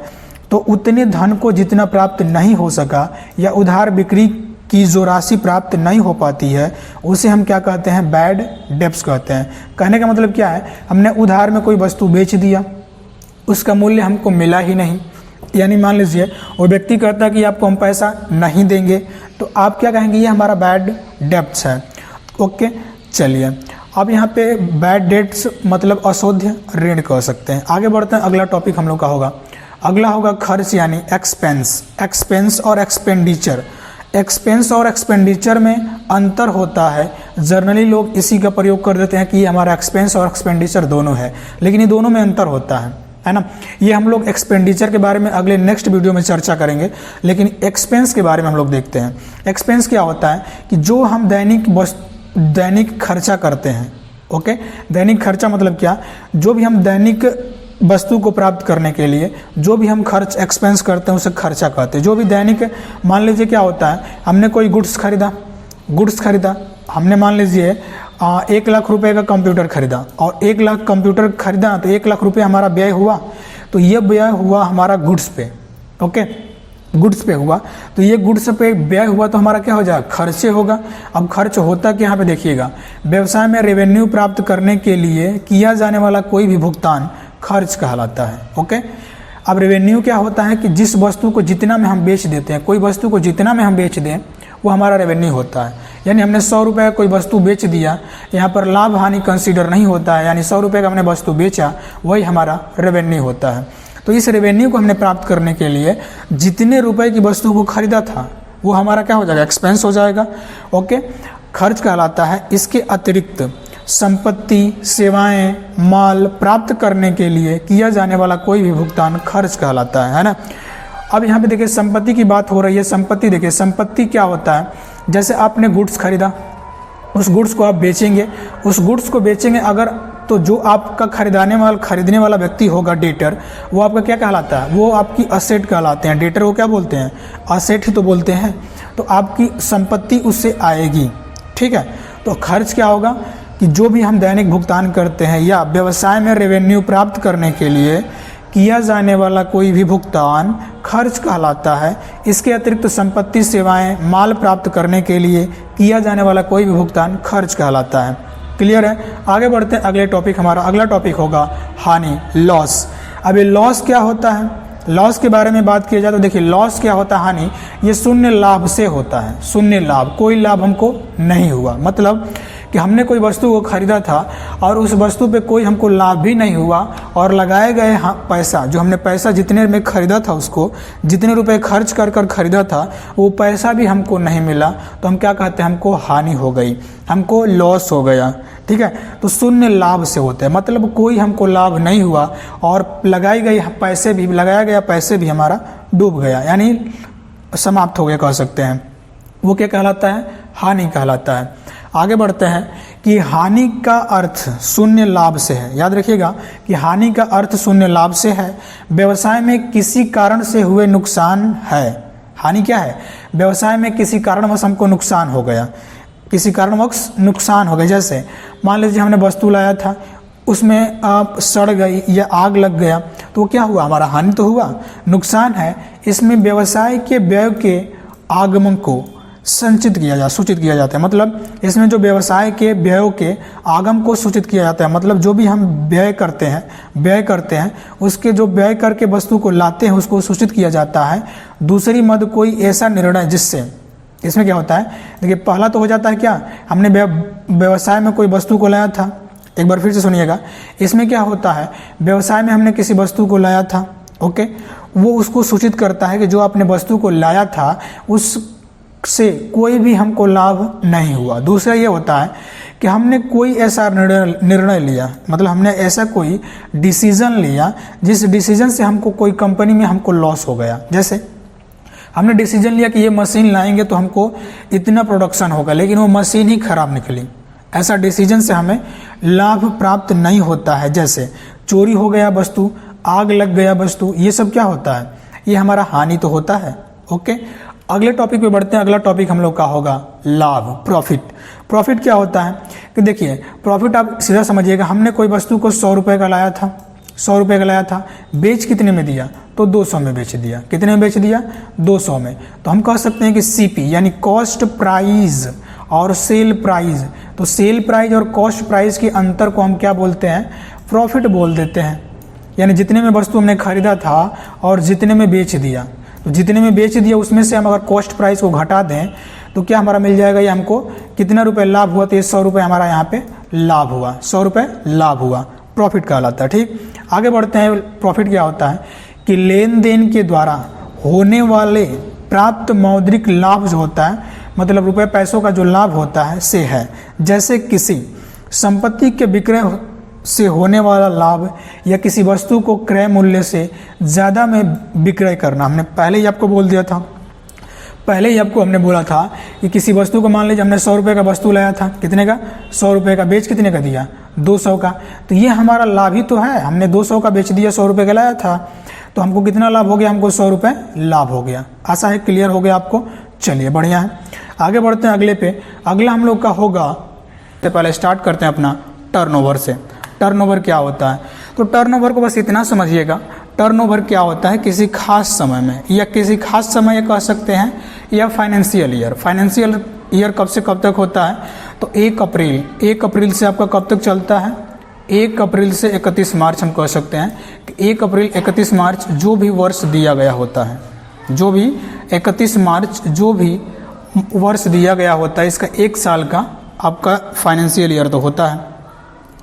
तो उतने धन को जितना प्राप्त नहीं हो सका, या उधार बिक्री की जो राशि प्राप्त नहीं हो पाती है, उसे हम क्या कहते हैं, बैड डेब्ट्स कहते हैं। कहने का मतलब क्या है, हमने उधार में कोई वस्तु बेच दिया, उसका मूल्य हमको मिला ही नहीं, यानी मान लीजिए वो व्यक्ति कहता है कि आपको हम पैसा नहीं देंगे, तो आप क्या कहेंगे, ये हमारा बैड डेब्ट्स है। ओके, चलिए, अब यहाँ पे बैड डेट्स मतलब अशुद्ध ऋण कह सकते हैं। आगे बढ़ते हैं, अगला टॉपिक हम लोग का होगा, अगला होगा खर्च यानी एक्सपेंस और एक्सपेंडिचर। एक्सपेंस और एक्सपेंडिचर में अंतर होता है। जनरली लोग इसी का प्रयोग कर देते हैं कि ये हमारा एक्सपेंस और एक्सपेंडिचर दोनों है, लेकिन ये दोनों में अंतर होता है ना। ये हम लोग एक्सपेंडिचर के बारे में अगले नेक्स्ट वीडियो में चर्चा करेंगे, लेकिन एक्सपेंस के बारे में हम लोग देखते हैं। एक्सपेंस क्या होता है कि जो हम दैनिक खर्चा करते हैं। ओके, दैनिक खर्चा मतलब क्या, जो भी हम दैनिक वस्तु को प्राप्त करने के लिए जो भी हम खर्च एक्सपेंस करते हैं उसे खर्चा कहते हैं। जो भी दैनिक, मान लीजिए क्या होता है, हमने कोई गुड्स खरीदा, हमने मान लीजिए 1 लाख रुपए का कंप्यूटर खरीदा, और 1 लाख कंप्यूटर खरीदा तो 1 लाख रुपए हमारा व्यय हुआ, तो ये व्यय हुआ हमारा गुड्स पे। ओके, गुड्स पे हुआ, तो ये गुड्स पे व्यय हुआ तो हमारा क्या हो जाएगा, खर्चे होगा। अब खर्च होता कि यहाँ पे देखिएगा, व्यवसाय में रेवेन्यू प्राप्त करने के लिए किया जाने वाला कोई भी भुगतान खर्च कहलाता है। ओके, अब रेवेन्यू क्या होता है कि जिस वस्तु को जितना में हम बेच देते हैं, कोई वस्तु को जितना में हम बेच दें वो हमारा रेवेन्यू होता है। यानी हमने 100 रुपये का कोई वस्तु बेच दिया, यहाँ पर लाभ हानि कंसीडर नहीं होता है, यानी 100 रुपये का हमने वस्तु बेचा, वही हमारा रेवेन्यू होता है। तो इस रेवेन्यू को हमने प्राप्त करने के लिए जितने रुपए की वस्तु को खरीदा था वो हमारा क्या हो जाएगा, एक्सपेंस हो जाएगा। ओके, खर्च कहलाता है। इसके अतिरिक्त संपत्ति, सेवाएं, माल प्राप्त करने के लिए किया जाने वाला कोई भी भुगतान खर्च कहलाता है ना। अब यहाँ पे देखिए संपत्ति की बात हो रही है। संपत्ति देखिए, संपत्ति क्या होता है, जैसे आपने गुड्स खरीदा, उस गुड्स को आप बेचेंगे, उस गुड्स को बेचेंगे अगर, तो जो आपका खरीदने वाला व्यक्ति होगा डेटर, वो आपका क्या कहलाता है, वो आपकी असेट कहलाते हैं। डेटर वो क्या बोलते हैं, असेट ही तो बोलते हैं। तो आपकी संपत्ति उससे आएगी, ठीक है। तो खर्च क्या होगा कि जो भी हम दैनिक भुगतान करते हैं या व्यवसाय में रेवेन्यू प्राप्त करने के लिए किया जाने वाला कोई भी भुगतान खर्च कहलाता है। इसके अतिरिक्त संपत्ति, सेवाएं, माल प्राप्त करने के लिए किया जाने वाला कोई भी भुगतान खर्च कहलाता है। क्लियर है। आगे बढ़ते हैं, अगले टॉपिक, हमारा अगला टॉपिक होगा हानि, लॉस। अब ये लॉस क्या होता है, लॉस के बारे में बात किया जाए तो देखिए लॉस क्या होता है, हानि, ये शून्य लाभ से होता है। शून्य लाभ, कोई लाभ हमको नहीं हुआ, मतलब कि हमने कोई वस्तु को खरीदा था और उस वस्तु पे कोई हमको लाभ भी नहीं हुआ और लगाए गए पैसा, जो हमने पैसा जितने में खरीदा था, उसको जितने रुपए खर्च कर कर खरीदा था वो पैसा भी हमको नहीं मिला, तो हम क्या कहते हैं, हमको हानि हो गई, हमको लॉस हो गया, ठीक है। तो शून्य लाभ से होते हैं, मतलब कोई हमको लाभ नहीं हुआ और लगाया गया पैसे भी हमारा डूब गया, यानी समाप्त हो गया कह सकते हैं। वो क्या कहलाता है, हानि कहलाता है। आगे बढ़ते हैं कि हानि का अर्थ शून्य लाभ से है। याद रखिएगा कि हानि का अर्थ शून्य लाभ से है। व्यवसाय में किसी कारण से हुए नुकसान है। हानि क्या है, व्यवसाय में किसी कारणवश हमको नुकसान हो गया, किसी कारणवश नुकसान हो गया। जैसे मान लीजिए हमने वस्तु लाया था, उसमें सड़ गई या आग लग गया, तो क्या हुआ, हमारा हानि तो हुआ, नुकसान है। इसमें व्यवसाय के व्यय के आगमन को सूचित किया जाता है, मतलब इसमें जो व्यवसाय के व्ययों के आगम को सूचित किया जाता है, मतलब जो भी हम व्यय करते हैं उसके जो व्यय करके वस्तु को लाते हैं उसको सूचित किया जाता है। दूसरी मद कोई ऐसा निर्णय जिससे, इसमें क्या होता है, देखिए पहला तो हो जाता है क्या, हमने व्यवसाय में कोई वस्तु को लाया था, एक बार फिर से सुनिएगा, इसमें क्या होता है, व्यवसाय में हमने किसी वस्तु को लाया था, ओके, वो उसको सूचित करता है कि जो आपने वस्तु को लाया था उससे कोई भी हमको लाभ नहीं हुआ। दूसरा ये होता है कि हमने कोई ऐसा निर्णय लिया, मतलब हमने ऐसा कोई डिसीजन लिया जिस डिसीजन से हमको कोई कंपनी में हमको लॉस हो गया। जैसे हमने डिसीजन लिया कि ये मशीन लाएंगे तो हमको इतना प्रोडक्शन होगा, लेकिन वो मशीन ही खराब निकली। ऐसा डिसीजन से हमें लाभ प्राप्त नहीं होता है। जैसे चोरी हो गया वस्तु, आग लग गया वस्तु, ये सब क्या होता है, ये हमारा हानि तो होता है। ओके, अगले टॉपिक पे बढ़ते हैं। अगला टॉपिक हम लोग का होगा लाभ, प्रॉफिट। प्रॉफिट क्या होता है कि देखिए, प्रॉफिट आप सीधा समझिएगा, हमने कोई वस्तु को 100 रुपये का लाया था, 100 रुपये का लाया था, बेच कितने में दिया, तो 200 में बेच दिया। कितने में बेच दिया, 200 में। तो हम कह सकते हैं कि सीपी यानी कॉस्ट प्राइस और सेल प्राइस, तो सेल प्राइस और कॉस्ट प्राइस के अंतर को हम क्या बोलते हैं, प्रॉफिट बोल देते हैं। यानी जितने में वस्तु हमने खरीदा था और जितने में बेच दिया, तो जितने में बेच दिया उसमें से हम अगर कॉस्ट प्राइस को घटा दें तो क्या हमारा मिल जाएगा, ये हमको कितना रुपए लाभ हुआ, तो ये 100 रुपये हमारा यहाँ पे लाभ हुआ, 100 रुपये लाभ हुआ, प्रॉफिट कहलाता है। ठीक, आगे बढ़ते हैं। प्रॉफिट क्या होता है कि लेन देन के द्वारा होने वाले प्राप्त मौद्रिक लाभ जो होता है, मतलब रुपए पैसों का जो लाभ होता है से है। जैसे किसी संपत्ति के विक्रय से होने वाला लाभ या किसी वस्तु को क्रय मूल्य से ज़्यादा में विक्रय करना। हमने पहले ही आपको बोल दिया था, पहले ही आपको हमने बोला था कि किसी वस्तु को मान लीजिए हमने 100 रुपये का वस्तु लाया था, कितने का, 100 रुपये का, बेच कितने का दिया, 200 का, तो ये हमारा लाभ ही तो है। हमने 200 का बेच दिया, 100 रुपये का लाया था, तो हमको कितना लाभ हो गया, हमको 100 रुपये लाभ हो गया। आशा है क्लियर हो गया आपको। चलिए बढ़िया है, आगे बढ़ते हैं अगले पे। अगला हम लोग का होगा, तो पहले स्टार्ट करते हैं अपना टर्नओवर से। टर्नओवर क्या होता है, तो टर्नओवर को बस इतना समझिएगा, टर्नओवर क्या होता है, किसी खास समय में या किसी खास समय कह सकते हैं, या फाइनेंशियल ईयर। फाइनेंशियल ईयर कब से कब तक होता है, तो 1 अप्रैल से आपका कब तक चलता है, 1 अप्रैल से 31 मार्च। हम कह सकते हैं कि 1 अप्रैल 31 मार्च जो भी वर्ष दिया गया होता है, जो भी 31 मार्च जो भी वर्ष दिया गया होता है, इसका 1 साल का आपका फाइनेंशियल ईयर तो होता है।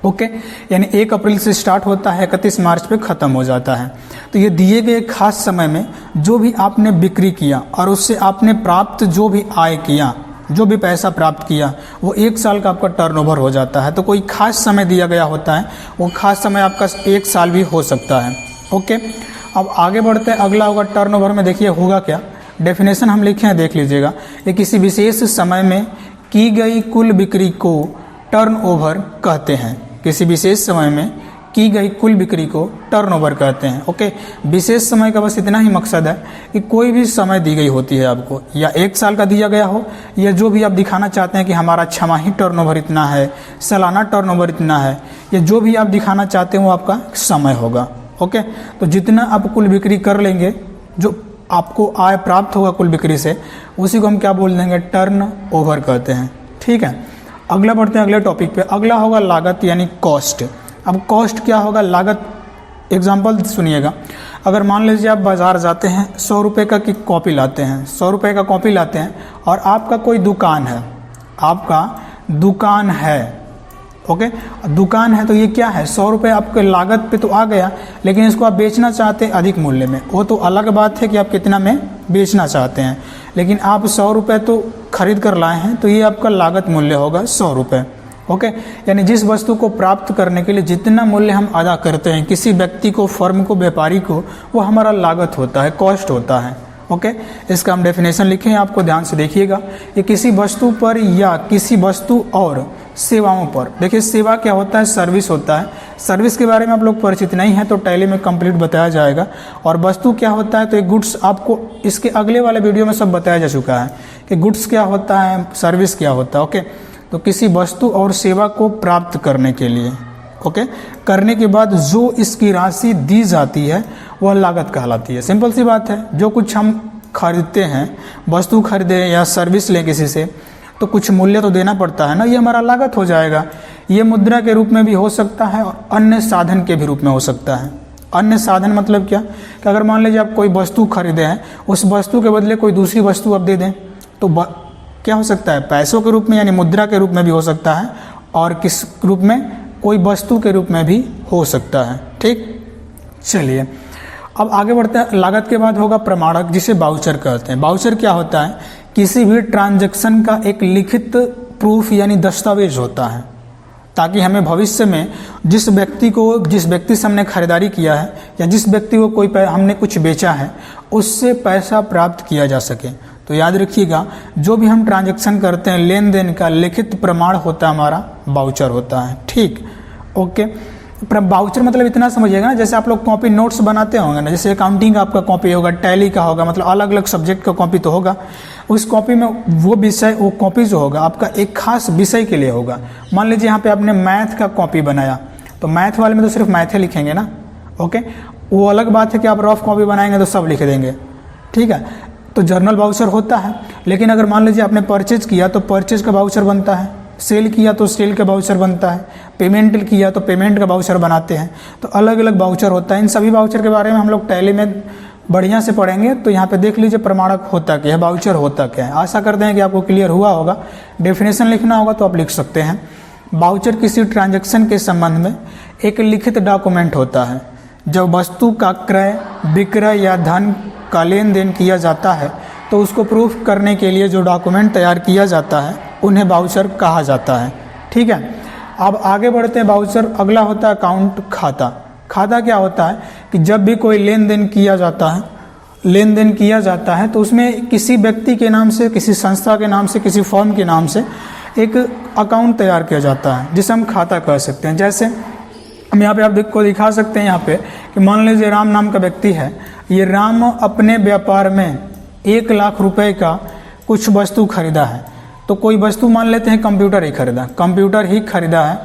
ओके, यानी 1 अप्रैल से स्टार्ट होता है, 31 मार्च पे ख़त्म हो जाता है। तो ये दिए गए खास समय में जो भी आपने बिक्री किया और उससे आपने प्राप्त जो भी आय किया, जो भी पैसा प्राप्त किया, वो 1 साल का आपका टर्नओवर हो जाता है। तो कोई खास समय दिया गया होता है, वो खास समय आपका 1 साल भी हो सकता है। ओके, अब आगे बढ़ते हैं। अगला होगा टर्नओवर में, देखिए होगा क्या, डेफिनेशन हम लिखे हैं, देख लीजिएगा। ये किसी विशेष समय में की गई कुल बिक्री को टर्नओवर कहते हैं। किसी विशेष समय में की गई कुल बिक्री को टर्नओवर कहते हैं। ओके, विशेष समय का बस इतना ही मकसद है कि कोई भी समय दी गई होती है आपको, या 1 साल का दिया गया हो, या जो भी आप दिखाना चाहते हैं कि हमारा छमाही टर्नओवर इतना है, सालाना टर्नओवर इतना है, या जो भी आप दिखाना चाहते हैं वो आपका समय होगा। ओके, तो जितना आप कुल बिक्री कर लेंगे, जो आपको आय प्राप्त होगा कुल बिक्री से, उसी को हम क्या बोल देंगे, टर्नओवर कहते हैं। ठीक है, अगला बढ़ते हैं अगले टॉपिक पे। अगला होगा लागत यानी कॉस्ट। अब कॉस्ट क्या होगा, लागत। एग्जाम्पल सुनिएगा, अगर मान लीजिए आप बाज़ार जाते हैं, 100 रुपये का की कॉपी लाते हैं, 100 रुपये का कॉपी लाते हैं, और आपका कोई दुकान है, आपका दुकान है। ओके, दुकान है तो ये क्या है, 100 रुपये आपके लागत पे तो आ गया, लेकिन इसको आप बेचना चाहते हैं अधिक मूल्य में, वो तो अलग बात है कि आप कितना में बेचना चाहते हैं, लेकिन आप 100 रुपये तो खरीद कर लाए हैं, तो ये आपका लागत मूल्य होगा 100 रुपये। ओके, यानी जिस वस्तु को प्राप्त करने के लिए जितना मूल्य हम अदा करते हैं किसी व्यक्ति को, फर्म को, व्यापारी को, वो हमारा लागत होता है, कॉस्ट होता है। ओके, इसका हम डेफिनेशन लिखे हैं, आपको ध्यान से देखिएगा। ये किसी वस्तु पर या किसी वस्तु और सेवाओं पर, देखिए सेवा क्या होता है, सर्विस होता है। सर्विस के बारे में आप लोग परिचित नहीं हैं तो टैली में कंप्लीट बताया जाएगा। और वस्तु क्या होता है, तो एक गुड्स, आपको इसके अगले वाले वीडियो में सब बताया जा चुका है कि गुड्स क्या होता है, सर्विस क्या होता है। ओके, तो किसी वस्तु और सेवा को प्राप्त करने के लिए, ओके, करने के बाद जो इसकी राशि दी जाती है वह लागत कहलाती है। सिंपल सी बात है, जो कुछ हम खरीदते हैं, वस्तु खरीदे या सर्विस लें किसी से, तो कुछ मूल्य तो देना पड़ता है ना, ये हमारा लागत हो जाएगा। ये मुद्रा के रूप में भी हो सकता है और अन्य साधन के भी रूप में हो सकता है। अन्य साधन मतलब क्या, कि अगर मान लीजिए आप कोई वस्तु खरीदे हैं, उस वस्तु के बदले कोई दूसरी वस्तु आप दे दें, तो क्या हो सकता है, पैसों के रूप में यानी मुद्रा के रूप में भी हो सकता है, और किस रूप में, कोई वस्तु के रूप में भी हो सकता है। ठीक, चलिए अब आगे बढ़ते हैं। लागत के बाद होगा प्रमाणक, जिसे वाउचर कहते हैं। वाउचर क्या होता है, किसी भी ट्रांजैक्शन का एक लिखित प्रूफ यानी दस्तावेज होता है, ताकि हमें भविष्य में जिस व्यक्ति से हमने खरीदारी किया है या जिस व्यक्ति को हमने कुछ बेचा है, उससे पैसा प्राप्त किया जा सके। तो याद रखिएगा, जो भी हम ट्रांजैक्शन करते हैं, लेन देन का लिखित प्रमाण होता है हमारा वाउचर होता है। ठीक, ओके, वाउचर मतलब इतना समझिएगा ना, जैसे आप लोग कॉपी नोट्स बनाते होंगे ना, जैसे अकाउंटिंग का आपका कॉपी होगा, टैली का होगा, मतलब अलग अलग सब्जेक्ट का कॉपी तो होगा। उस कॉपी में वो विषय, वो कॉपी जो होगा आपका एक खास विषय के लिए होगा। मान लीजिए यहाँ पे आपने मैथ का कॉपी बनाया, तो मैथ वाले में तो सिर्फ मैथ ही लिखेंगे ना। ओके, वो अलग बात है कि आप रफ कॉपी बनाएंगे तो सब लिख देंगे। ठीक है, तो जर्नल वाउचर होता है। लेकिन अगर मान लीजिए आपने परचेज किया तो परचेज का वाउचर बनता है, सेल किया तो सेल का वाउचर बनता है, पेमेंट किया तो पेमेंट का वाउचर बनाते हैं। तो अलग अलग वाउचर होता है। इन सभी वाउचर के बारे में हम लोग टैली में बढ़िया से पढ़ेंगे। तो यहाँ पे देख लीजिए प्रमाणक होता क्या है, वाउचर होता क्या है। आशा करते हैं कि आपको क्लियर हुआ होगा। डेफिनेशन लिखना होगा तो आप लिख सकते हैं। वाउचर किसी ट्रांजैक्शन के संबंध में एक लिखित डॉक्यूमेंट होता है। जब वस्तु का क्रय, विक्रय या धन का लेन देन किया जाता है तो उसको प्रूफ करने के लिए जो डॉक्यूमेंट तैयार किया जाता है उन्हें वाउचर कहा जाता है। ठीक है, अब आगे बढ़ते हैं। वाउचर अगला होता है अकाउंट, खाता। खाता क्या होता है कि जब भी कोई लेन देन किया जाता है तो उसमें किसी व्यक्ति के नाम से, किसी संस्था के नाम से, किसी फर्म के नाम से एक अकाउंट तैयार किया जाता है, जिसे हम खाता कह सकते हैं। जैसे हम यहाँ पे आप को दिखा सकते हैं यहाँ पे कि मान लीजिए राम नाम का व्यक्ति है। ये राम अपने व्यापार में 1 लाख रुपए का कुछ वस्तु खरीदा है। तो कोई वस्तु मान लेते हैं कंप्यूटर ही खरीदा है।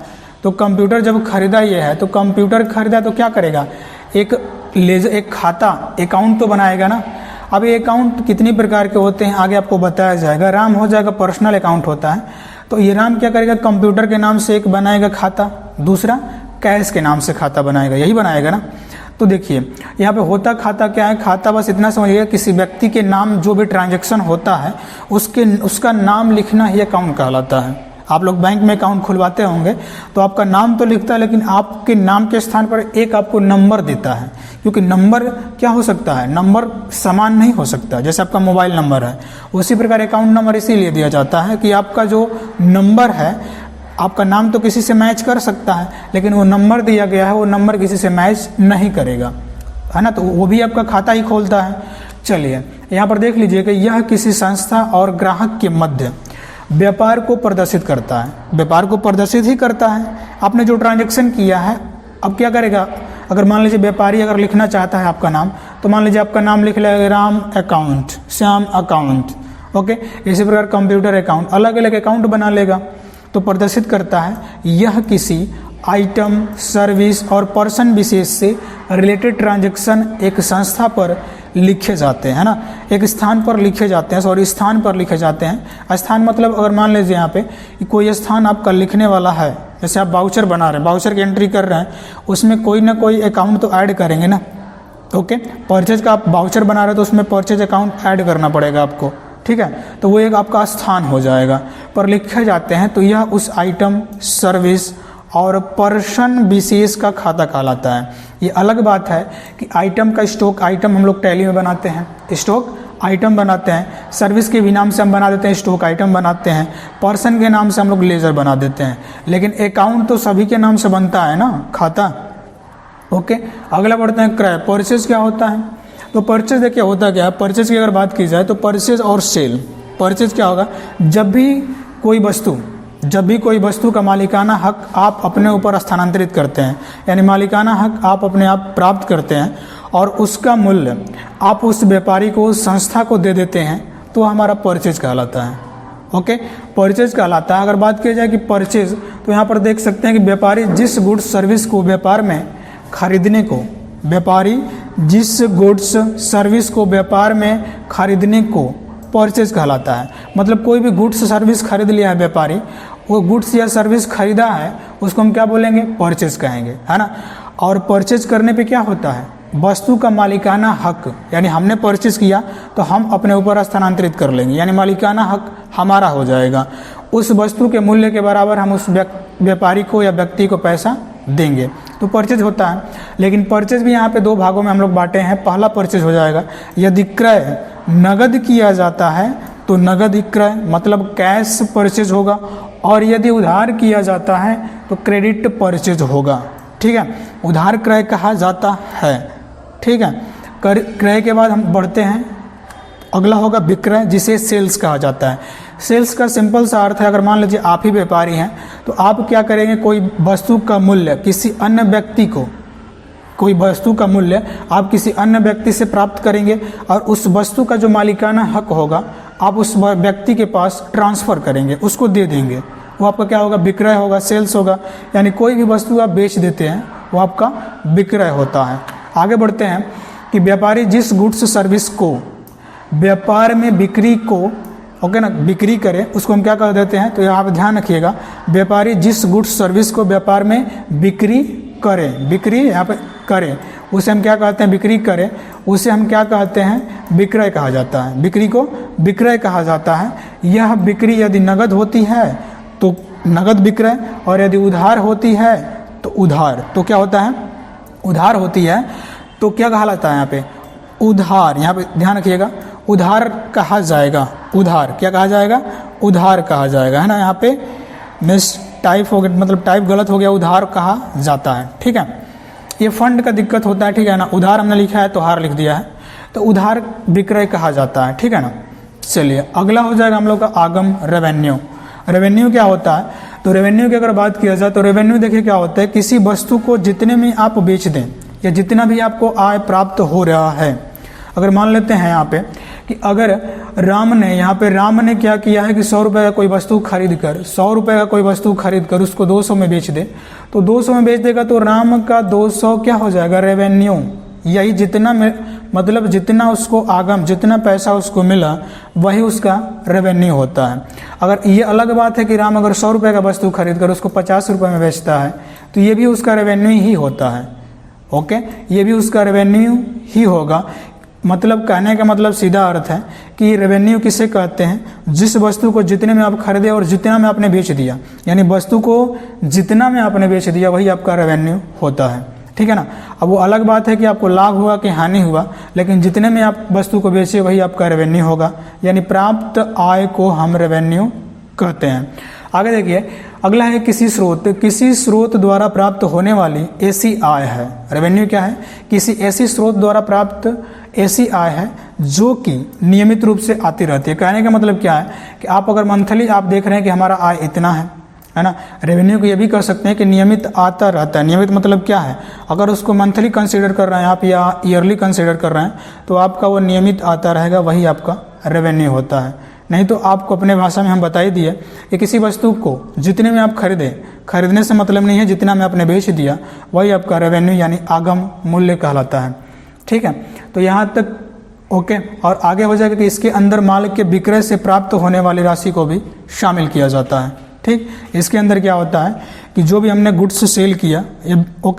तो कंप्यूटर जब खरीदा ये है, तो कंप्यूटर खरीदा तो क्या करेगा, एक खाता, अकाउंट तो बनाएगा ना। अब ये अकाउंट कितनी प्रकार के होते हैं आगे आपको बताया जाएगा। राम हो जाएगा पर्सनल अकाउंट होता है। तो ये राम क्या करेगा, कंप्यूटर के नाम से एक बनाएगा खाता, दूसरा कैश के नाम से खाता बनाएगा, यही बनाएगा ना। तो देखिए यहाँ पे होता खाता क्या है, खाता बस इतना समझिएगा, किसी व्यक्ति के नाम जो भी ट्रांजैक्शन होता है उसका नाम लिखना ही अकाउंट कहलाता है। आप लोग बैंक में अकाउंट खुलवाते होंगे तो आपका नाम तो लिखता है, लेकिन आपके नाम के स्थान पर एक आपको नंबर देता है, क्योंकि नंबर क्या हो सकता है, नंबर समान नहीं हो सकता। जैसे आपका मोबाइल नंबर है, उसी प्रकार अकाउंट नंबर इसीलिए दिया जाता है कि आपका जो नंबर है, आपका नाम तो किसी से मैच कर सकता है, लेकिन वो नंबर दिया गया है वो नंबर किसी से मैच नहीं करेगा, है ना, तो वो भी आपका खाता ही खोलता है। चलिए यहाँ पर देख लीजिए कि यह किसी संस्था और ग्राहक के मध्य व्यापार को प्रदर्शित करता है, व्यापार को प्रदर्शित ही करता है। आपने जो ट्रांजैक्शन किया है, अब क्या करेगा, अगर मान लीजिए व्यापारी अगर लिखना चाहता है आपका नाम, तो मान लीजिए आपका नाम लिख लेगा Ram account, Shyam account, okay. इसी प्रकार कंप्यूटर अकाउंट, अलग अलग अकाउंट बना लेगा, तो प्रदर्शित करता है यह किसी आइटम, सर्विस और पर्सन विशेष से रिलेटेड ट्रांजैक्शन एक संस्था पर लिखे जाते हैं, है ना, एक स्थान पर लिखे जाते हैं, सॉरी स्थान पर लिखे जाते हैं। स्थान मतलब अगर मान लीजिए यहाँ पे कोई स्थान आपका लिखने वाला है, जैसे आप बाउचर बना रहे हैं, बाउचर की एंट्री कर रहे हैं, उसमें कोई ना कोई अकाउंट तो ऐड करेंगे ना, ओके। परचेज का आप बाउचर बना रहे हैं तो उसमें परचेज अकाउंट ऐड करना पड़ेगा आपको, ठीक है, तो वो एक आपका स्थान हो जाएगा, पर लिखे जाते हैं। तो यह उस आइटम, सर्विस और पर्सन विशेष का खाता कहलाता है। ये अलग बात है कि आइटम का स्टॉक आइटम हम लोग टैली में बनाते हैं, स्टॉक आइटम बनाते हैं, सर्विस के भी नाम से हम बना देते हैं, स्टॉक आइटम बनाते हैं, पर्सन के नाम से हम लोग लेजर बना देते हैं, लेकिन अकाउंट तो सभी के नाम से बनता है ना, खाता, ओके। अगला बढ़ते हैं क्रय। परचेज क्या होता है, तो परचेज देखिए होता क्या है, परचेज की अगर बात की जाए तो परचेज और सेल। परचेज क्या होगा, जब भी कोई वस्तु का मालिकाना हक आप अपने ऊपर स्थानांतरित करते हैं, यानी मालिकाना हक आप अपने आप प्राप्त करते हैं और उसका मूल्य आप उस व्यापारी को, उस संस्था को दे देते हैं, तो हमारा परचेज कहलाता है, ओके, परचेज कहलाता है। अगर बात की जाए कि परचेज, तो यहाँ पर देख सकते हैं कि व्यापारी जिस गुड्स सर्विस को व्यापार में खरीदने को, व्यापारी जिस गुड्स सर्विस को व्यापार में खरीदने को परचेज कहलाता है। मतलब कोई भी गुड्स सर्विस खरीद लिया है व्यापारी, वो गुड्स या सर्विस खरीदा है, उसको हम क्या बोलेंगे, परचेज कहेंगे, है ना। और परचेज करने पे क्या होता है, वस्तु का मालिकाना हक, यानी हमने परचेज किया तो हम अपने ऊपर स्थानांतरित कर लेंगे, यानी मालिकाना हक हमारा हो जाएगा। उस वस्तु के मूल्य के बराबर हम उस व्यापारी को या व्यक्ति को पैसा देंगे, तो परचेज होता है। लेकिन परचेज भी यहाँ पे दो भागों में हम लोग बांटे हैं। पहला परचेज हो जाएगा यदि क्रय नगद किया जाता है तो नगद क्रय, मतलब कैश परचेज होगा, और यदि उधार किया जाता है तो क्रेडिट परचेज होगा, ठीक है, उधार क्रय कहा जाता है, ठीक है। क्रय के बाद हम बढ़ते हैं, अगला होगा विक्रय, जिसे सेल्स कहा जाता है। सेल्स का सिंपल सा अर्थ है, अगर मान लीजिए आप ही व्यापारी हैं तो आप क्या करेंगे, कोई वस्तु का मूल्य किसी अन्य व्यक्ति को, कोई वस्तु का मूल्य आप किसी अन्य व्यक्ति से प्राप्त करेंगे और उस वस्तु का जो मालिकाना हक होगा आप उस व्यक्ति के पास ट्रांसफ़र करेंगे, उसको दे देंगे, वो आपका क्या होगा, विक्रय होगा, सेल्स होगा। यानी कोई भी वस्तु आप बेच देते हैं वो आपका विक्रय होता है। आगे बढ़ते हैं कि व्यापारी जिस गुड्स सर्विस को व्यापार में बिक्री को, ओके ना, बिक्री करे, उसको हम क्या कर देते हैं, तो यहाँ पर ध्यान रखिएगा, व्यापारी जिस गुड्स सर्विस को व्यापार में बिक्री करे, बिक्री यहाँ पे करे, उसे हम क्या कहते हैं, बिक्री करे, उसे हम क्या कहते हैं, विक्रय कहा जाता है। बिक्री को विक्रय कहा जाता है। यह बिक्री यदि नगद होती है तो नगद विक्रय, और यदि उधार होती है तो उधार, तो क्या होता है, उधार होती है तो क्या कहलाता है यहाँ पे, उधार, यहाँ पे ध्यान रखिएगा, उधार कहा जाएगा, उधार क्या कहा जाएगा, उधार कहा जाएगा, है ना। यहाँ पे मिस टाइप हो गया, मतलब टाइप गलत हो गया, उधार कहा जाता है, ठीक है। ये फंड का दिक्कत होता है, ठीक है ना, उधार हमने लिखा है तो हार लिख दिया है, तो उधार विक्रय कहा जाता है, ठीक है ना। चलिए अगला हो जाएगा हम लोग का आगम, रेवेन्यू। रेवेन्यू क्या होता है, तो रेवेन्यू की अगर बात किया जाए तो रेवेन्यू देखिए क्या होता है, किसी वस्तु को जितने में आप बेच दें या जितना भी आपको आय प्राप्त हो रहा है। अगर मान लेते हैं यहाँ पे कि अगर राम ने, यहाँ पे राम ने क्या किया है कि 100 रुपये का कोई वस्तु खरीद कर, 100 रुपये का कोई वस्तु खरीद कर उसको 200 में बेच दे, तो 200 में बेच देगा तो राम का 200 क्या हो जाएगा, रेवेन्यू। यही जितना मतलब जितना उसको आगम, जितना पैसा उसको मिला वही उसका रेवेन्यू होता है। अगर ये अलग बात है कि राम अगर 100 रुपये का वस्तु खरीद कर उसको 50 रुपये में बेचता है तो ये भी उसका रेवेन्यू ही होता है, ओके, ये भी उसका रेवेन्यू ही होगा। मतलब कहने का मतलब सीधा अर्थ है कि रेवेन्यू किसे कहते हैं, जिस वस्तु को जितने में आप खरीदे और जितना में आपने बेच दिया, यानी वस्तु को जितना में आपने बेच दिया वही आपका रेवेन्यू होता है, ठीक है ना। अब वो अलग बात है कि आपको लाभ हुआ कि हानि हुआ, लेकिन जितने में आप वस्तु को बेचे वही आपका रेवेन्यू होगा, यानी प्राप्त आय को हम रेवेन्यू कहते हैं। आगे देखिए, अगला है किसी स्रोत द्वारा प्राप्त होने वाली ऐसी आय है। रेवेन्यू क्या है? किसी ऐसी स्रोत द्वारा प्राप्त ऐसी आय है जो कि नियमित रूप से आती रहती है। कहने का मतलब क्या है कि आप अगर मंथली आप देख रहे हैं कि हमारा आय इतना है ना। रेवेन्यू को ये भी कह सकते हैं कि नियमित आता रहता है। नियमित मतलब क्या है? अगर उसको मंथली कंसीडर कर रहे हैं आप या ईयरली कंसीडर कर रहे हैं तो आपका वो नियमित आता रहेगा, वही आपका रेवेन्यू होता है। नहीं तो आपको अपने भाषा में हम बता ही दिए कि किसी वस्तु को जितने में आप खरीदने से मतलब नहीं है, जितना में आपने बेच दिया वही आपका रेवेन्यू यानी आगम मूल्य कहलाता है, ठीक है। तो यहाँ तक ओके। और आगे हो जाएगा कि इसके अंदर माल के विक्रय से प्राप्त होने वाली राशि को भी शामिल किया जाता है, ठीक। इसके अंदर क्या होता है कि जो भी हमने गुड्स सेल किया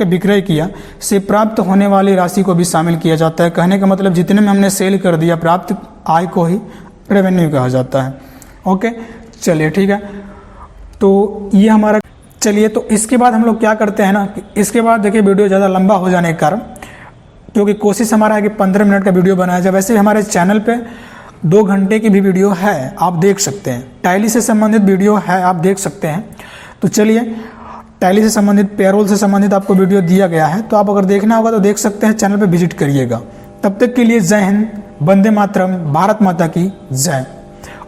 विक्रय किया से प्राप्त होने वाली राशि को भी शामिल किया जाता है। कहने का मतलब जितने में हमने सेल कर दिया प्राप्त आय को ही रेवेन्यू कहा जाता है, ओके। चलिए ठीक है, तो ये हमारा, चलिए तो इसके बाद हम लोग क्या करते हैं ना कि इसके बाद देखिए वीडियो ज़्यादा लंबा हो जाने के कारण, क्योंकि कोशिश हमारा है कि 15 मिनट का वीडियो बनाया जाए। वैसे हमारे चैनल पे 2 घंटे की भी वीडियो है, आप देख सकते हैं। टैली से संबंधित वीडियो है, आप देख सकते हैं। तो चलिए, टैली से संबंधित, पेरोल से संबंधित आपको वीडियो दिया गया है, तो आप अगर देखना होगा तो देख सकते हैं, चैनल पे विजिट करिएगा। तब तक के लिए जय हिंद, वंदे मातरम, भारत माता की जय।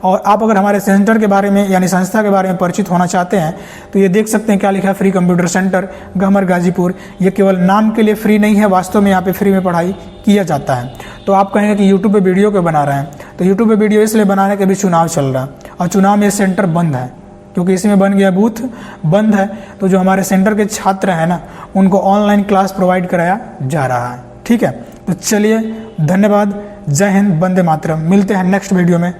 और आप अगर हमारे सेंटर के बारे में यानी संस्था के बारे में परिचित होना चाहते हैं तो ये देख सकते हैं क्या लिखा है, free computer centre Gahmar Ghazipur. ये केवल नाम के लिए फ्री नहीं है, वास्तव में यहाँ पे फ्री में पढ़ाई किया जाता है। तो आप कहेंगे कि यूट्यूब पे वीडियो क्यों बना रहे हैं, तो यूट्यूब पे वीडियो इसलिए बना रहे हैं कि अभी चुनाव चल रहा है और चुनाव में सेंटर बंद है, क्योंकि इसमें बन गया बूथ बंद है। तो जो हमारे सेंटर के छात्र हैं ना, उनको ऑनलाइन क्लास प्रोवाइड कराया जा रहा है, ठीक है। तो चलिए, धन्यवाद, जय हिंद, वंदे मातरम। मिलते हैं नेक्स्ट वीडियो में।